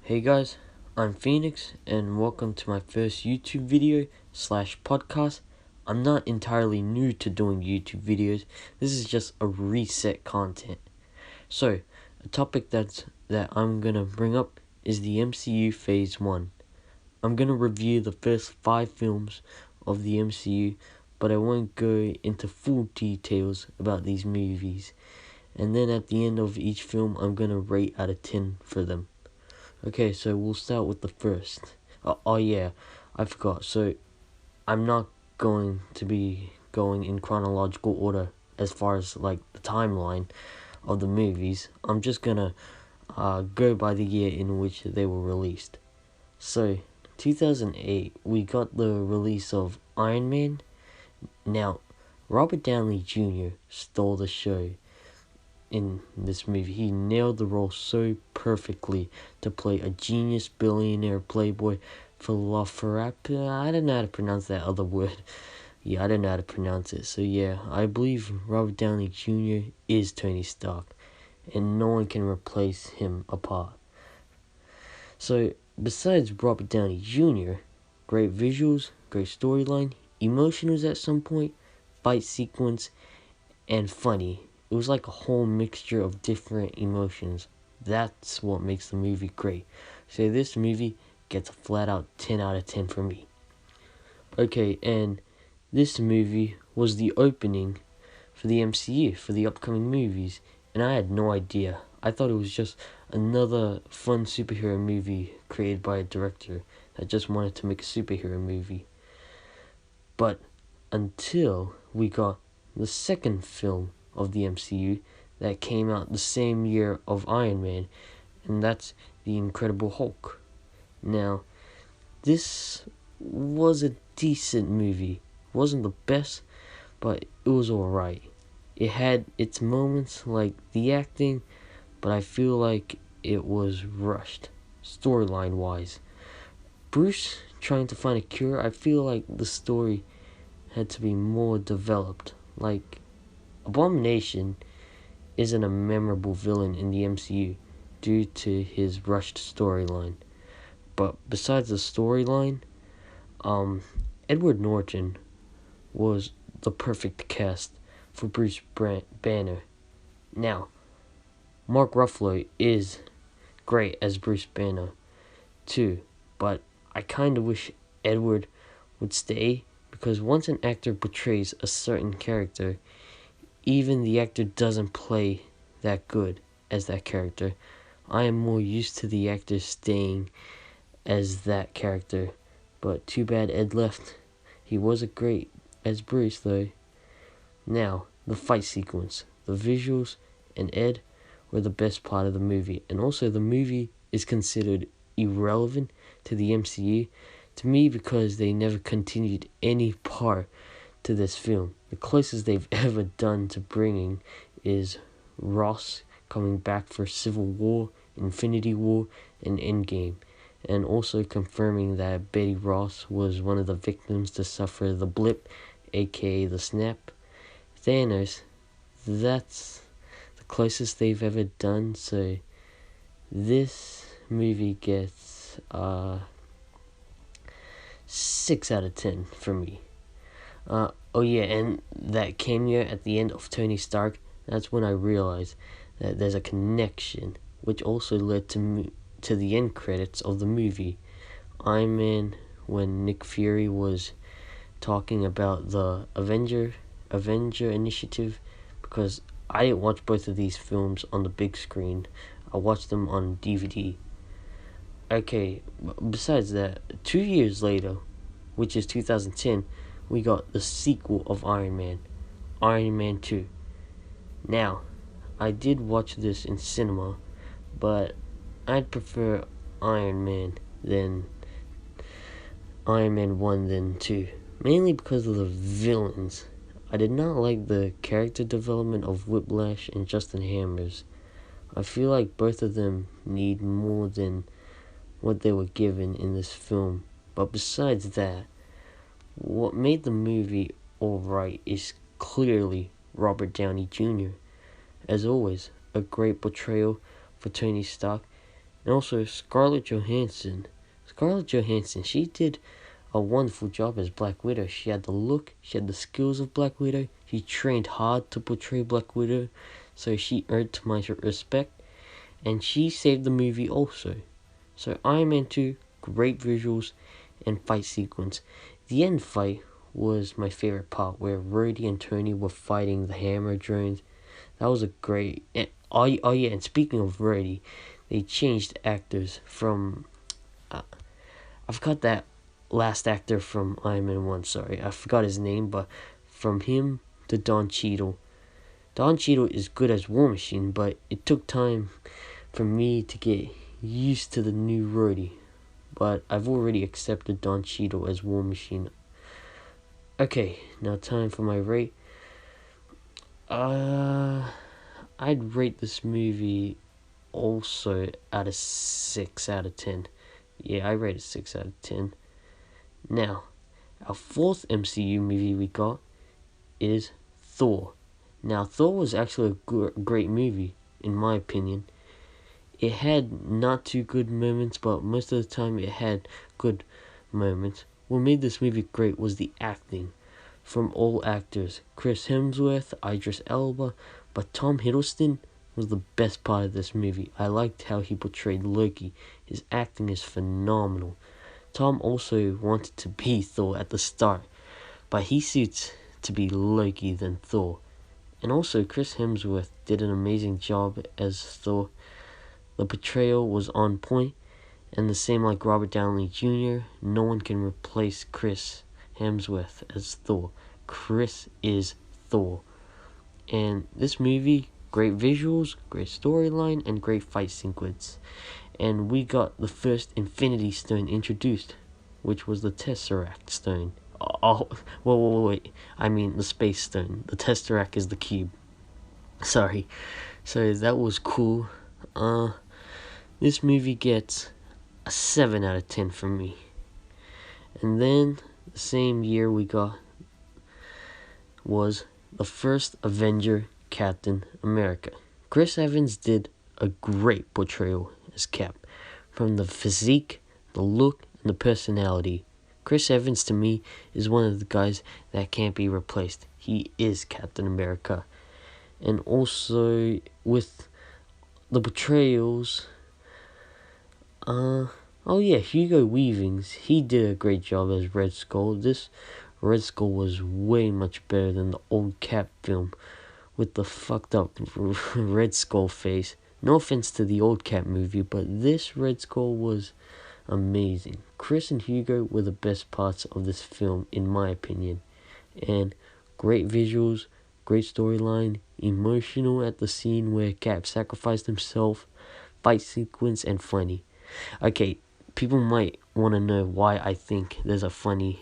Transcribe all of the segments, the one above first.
Hey guys, I'm Phoenix and welcome to my first YouTube video slash podcast. I'm not entirely new to doing YouTube videos. This is just a reset content. So, a topic that I'm gonna bring up is the MCU Phase 1. I'm gonna review the first 5 films of the MCU, but I won't go into full details about these movies. And then at the end of each film, I'm gonna rate out of 10 for them. Okay, so we'll start with the first. Oh yeah, I forgot. So I'm not going to be going in chronological order as far as like the timeline of the movies. I'm just gonna go by the year in which they were released. So 2008, we got the release of Iron Man. Now, Robert Downey Jr. stole the show in this movie. He nailed the role so perfectly to play a genius billionaire playboy philosopher. I don't know how to pronounce that other word. Yeah, I don't know how to pronounce it. So yeah, I believe Robert Downey Jr. is Tony Stark, and no one can replace him apart. So besides Robert Downey Jr., great visuals, great storyline, emotionals at some point, fight sequence, and funny. It was like a whole mixture of different emotions. That's what makes the movie great. So this movie gets a flat out 10 out of 10 for me. Okay, and this movie was the opening for the MCU, for the upcoming movies. And I had no idea. I thought it was just another fun superhero movie created by a director that just wanted to make a superhero movie. But until we got the second film of the MCU that came out the same year of Iron Man, and that's The Incredible Hulk. Now, this was a decent movie. It wasn't the best, but it was alright. It had its moments like the acting, but I feel like it was rushed, storyline wise. Bruce trying to find a cure, I feel like the story had to be more developed. Like, Abomination isn't a memorable villain in the MCU due to his rushed storyline. But besides the storyline, Edward Norton was the perfect cast for Bruce Banner. Now, Mark Ruffalo is great as Bruce Banner too, but I kind of wish Edward would stay, because once an actor portrays a certain character, even the actor doesn't play that good as that character. I am more used to the actor staying as that character, but too bad Ed left. He wasn't great as Bruce though. Now, the fight sequence, the visuals, and Ed were the best part of the movie, and also the movie is considered irrelevant to the MCU to me because they never continued any part to this film. The closest they've ever done to bringing is Ross coming back for Civil War, Infinity War, and Endgame, and also confirming that Betty Ross was one of the victims to suffer the blip, aka the snap. Thanos, that's the closest they've ever done, so this movie gets 6 out of 10 for me. Oh yeah, and that cameo at the end of Tony Stark, that's when I realized that there's a connection, which also led to the end credits of the movie. Iron Man, when Nick Fury was talking about the Avenger Initiative, because I didn't watch both of these films on the big screen. I watched them on DVD. Okay, besides that, 2 years later, which is 2010, we got the sequel of Iron Man, Iron Man 2. Now, I did watch this in cinema, but I'd prefer Iron Man 1 than 2, mainly because of the villains. I did not like the character development of Whiplash and Justin Hammers. I feel like both of them need more than what they were given in this film. But besides that, what made the movie alright is clearly Robert Downey Jr. As always, a great portrayal for Tony Stark. And also Scarlett Johansson. Scarlett Johansson, she did a wonderful job as Black Widow. She had the look, she had the skills of Black Widow. She trained hard to portray Black Widow, so she earned my respect. And she saved the movie also. So I'm into great visuals and fight sequence. The end fight was my favorite part, where Rhodey and Tony were fighting the hammer drones. That was a great... Oh yeah, and speaking of Rhodey, they changed actors from... I forgot that last actor from Iron Man 1, sorry. I forgot his name, but from him to Don Cheadle. Don Cheadle is good as War Machine, but it took time for me to get used to the new Rhodey. But I've already accepted Don Cheadle as War Machine. Okay, now time for my rate. I'd rate this movie also at a 6 out of 10. Yeah, I rate it 6 out of 10. Now, our fourth MCU movie we got is Thor. Now, Thor was actually a great movie, in my opinion. It had not too good moments, but most of the time it had good moments. What made this movie great was the acting from all actors. Chris Hemsworth, Idris Elba, but Tom Hiddleston was the best part of this movie. I liked how he portrayed Loki. His acting is phenomenal. Tom also wanted to be Thor at the start, but he suits to be Loki than Thor. And also Chris Hemsworth did an amazing job as Thor. The portrayal was on point, and the same like Robert Downey Jr., no one can replace Chris Hemsworth as Thor. Chris is Thor. And this movie, great visuals, great storyline, and great fight sequence. And we got the first Infinity Stone introduced, which was the Tesseract Stone. Oh, wait. I mean the Space Stone. The Tesseract is the cube. Sorry. So that was cool. This movie gets a 7 out of 10 from me. And then the same year we got was the first Avenger, Captain America. Chris Evans did a great portrayal as Cap. From the physique, the look, and the personality. Chris Evans, to me, is one of the guys that can't be replaced. He is Captain America. And also, with the portrayals... Hugo Weavings, he did a great job as Red Skull. This Red Skull was way much better than the old Cap film with the fucked up Red Skull face. No offense to the old Cap movie, but this Red Skull was amazing. Chris and Hugo were the best parts of this film, in my opinion. And great visuals, great storyline, emotional at the scene where Cap sacrificed himself, fight sequence, and funny. Okay, people might want to know why I think there's a funny,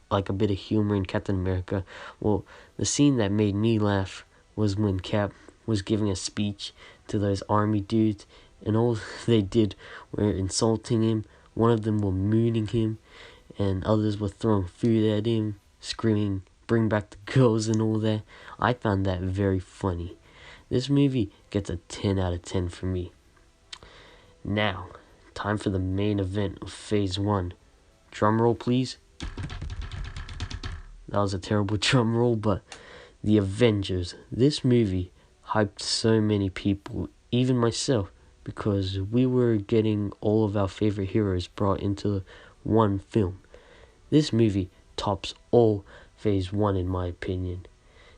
like a bit of humor in Captain America. Well, the scene that made me laugh was when Cap was giving a speech to those army dudes, and all they did were insulting him. One of them were mooning him, and others were throwing food at him, screaming, "Bring back the girls," and all that. I found that very funny. This movie gets a 10 out of 10 for me. Now, time for the main event of Phase 1. Drum roll, please. That was a terrible drum roll, but The Avengers. This movie hyped so many people, even myself, because we were getting all of our favorite heroes brought into one film. This movie tops all Phase 1 in my opinion.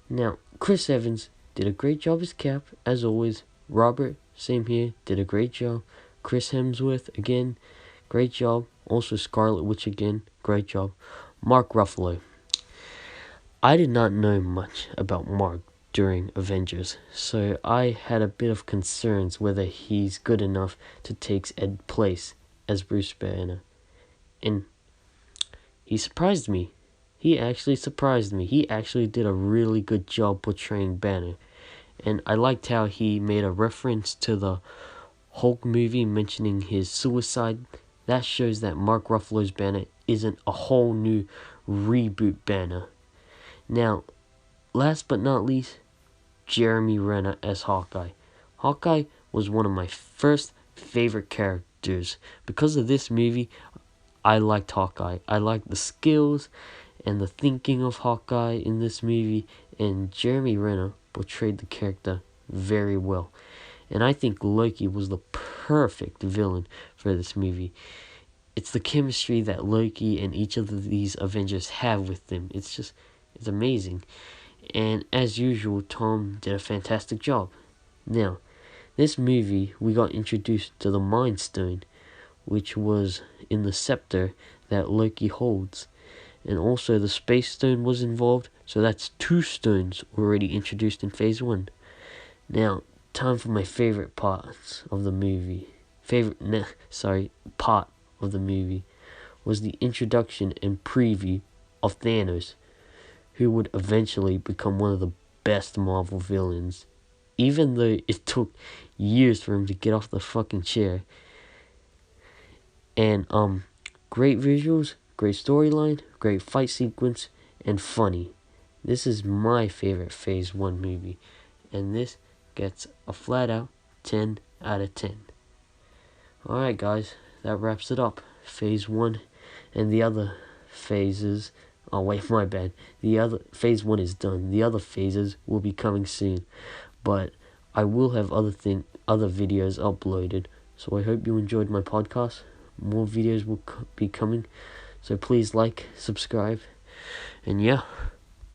Now, Chris Evans did a great job as Cap, as always. Robert, same here, did a great job. Chris Hemsworth, again, great job. Also Scarlet Witch, again, great job. Mark Ruffalo. I did not know much about Mark during Avengers, so I had a bit of concerns whether he's good enough to take Ed's place as Bruce Banner. And he surprised me. He actually surprised me. He actually did a really good job portraying Banner. And I liked how he made a reference to the Hulk movie mentioning his suicide. That shows that Mark Ruffalo's Banner isn't a whole new reboot Banner. Now, last but not least, Jeremy Renner as Hawkeye. Hawkeye was one of my first favorite actors. Because of this movie, I liked Hawkeye. I liked the skills and the thinking of Hawkeye in this movie, and Jeremy Renner portrayed the character very well. And I think Loki was the perfect villain for this movie. It's the chemistry that Loki and each of these Avengers have with them. It's amazing. And as usual, Tom did a fantastic job. Now, this movie, we got introduced to the Mind Stone, which was in the scepter that Loki holds. And also the Space Stone was involved, so that's 2 stones already introduced in Phase 1. Now, time for my favorite parts of the movie. Part of the movie was the introduction and preview of Thanos, who would eventually become one of the best Marvel villains, even though it took years for him to get off the fucking chair. And great visuals, great storyline, great fight sequence, and funny. This is my favorite Phase 1 movie, and this gets a flat out 10 out of 10. Alright guys, that wraps it up. Phase 1 and the other phases. Oh wait, my bad. The other Phase 1 is done. The other phases will be coming soon. But I will have other videos uploaded. So I hope you enjoyed my podcast. More videos will be coming. So please like, subscribe, and yeah.